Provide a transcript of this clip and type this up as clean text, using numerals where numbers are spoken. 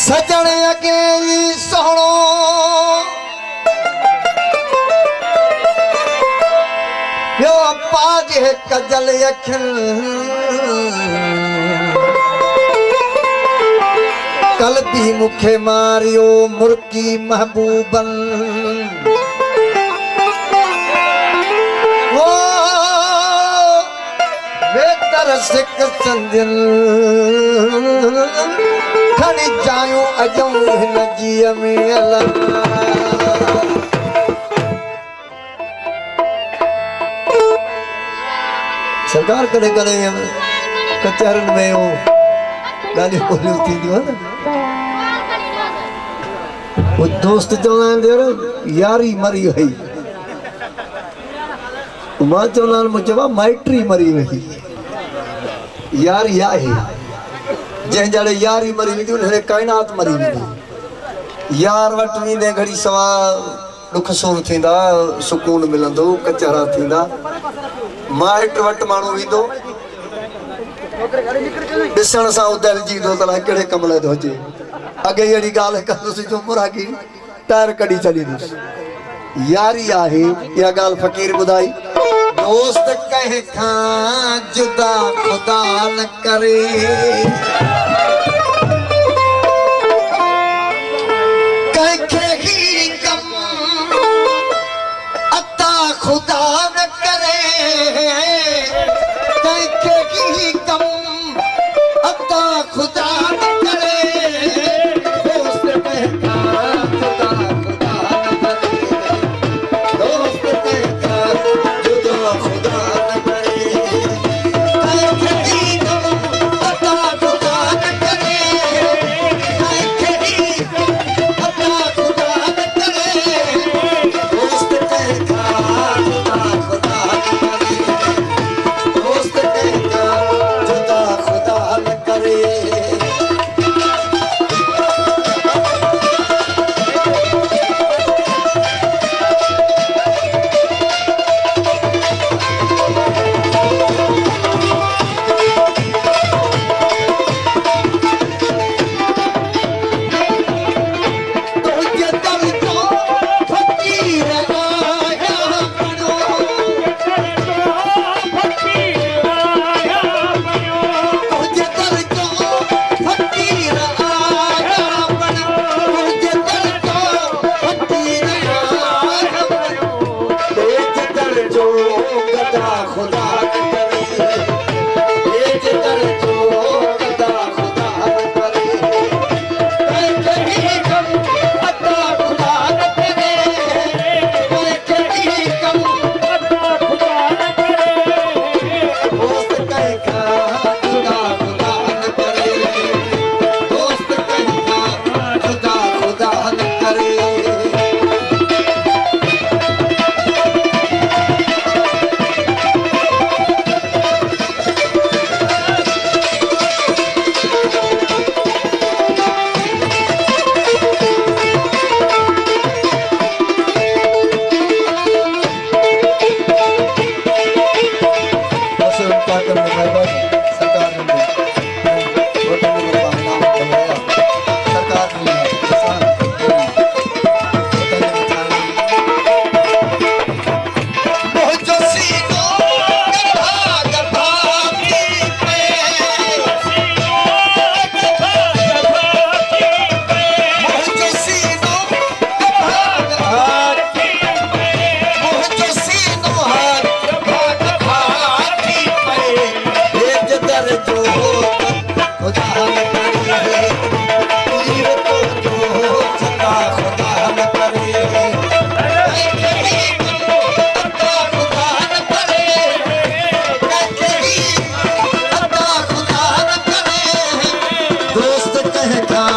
सजण अगे सोहणो यो पाजे कजल अखिन कलबी मुखे मारियो मुर्की महबूबन वो बेतर सिक संदिन खणी जायूं अजूं हिन जीअ में सरकार कॾहिं कॾहिं कचहरियुनि में ॻाल्हियूं ॿोलियूं थींदियूं आहिनि वो दोस्त चवंदा आहिनि यारी मरी वई मां चवंदा आहिनि मूं चयो माइटी मरी वई यारी आहे जंहिं जड़े यारी मरी वेंदी उन काइनात मरी वेंदी यार वटि वेंदे घड़ी सवा दुख सुर थींदा सुकून मिलंदो कचहरा थींदा माइट वटि माण्हू वेंदो ॾिसण सां उदल जी ईंदो त कहिड़े कम लाइ थो अचे अॻे अहिड़ी ॻाल्हि कंदुसि जो मुरागी टायर कढी छॾींदुसि यारी आहे इहा ॻाल्हि फ़क़ीर ॿुधाई दोस्त कंहिं खां जुदा खुदा न करे कंहिंखे ही कम अता खुदा न करे कंहिंखे ही कम अता खुदा न करे दोस्त कंहिं खां जुदा खुदा न करे दोस्त कंहिं खां जुदा खुदा न करे कंहिंखे ही कम अता खुदा न करे कंहिंखे ही कम अता खुदा न करे दोस्त कंहिं खां जुदा खुदा न करे दोस्त कंहिं खां जुदा खुदा न करे तुझे दर तो फकीर आया बनो तुझे दर तो फकीर आया बनो तुझे दर तो फकीर आया बनो तेज दर जो गदा खुदा न करे तेज दर जो गदा खुदा न करे कंहिंखे ही कम अता खुदा न करे कंहिंखे ही कम अता खुदा न करे दोस्त कंहिं खां जुदा खुदा न करे दोस्त कंहिं खां जुदा खुदा न करे बस पाकर में बस सरकार ने वोटों में नाम करवाया सरकार ने किसान जो सीनो गधा गधा की पे जो सीनो गधा गधा की पे जो सीनो हार गधा गधा की पे तेज दर जो खुदा न करे तीर तो जो सदा खुदा न करे कंहिंखे ही कम अता खुदा न करे कंहिंखे ही अता खुदा न करे दोस्त कंहिं खां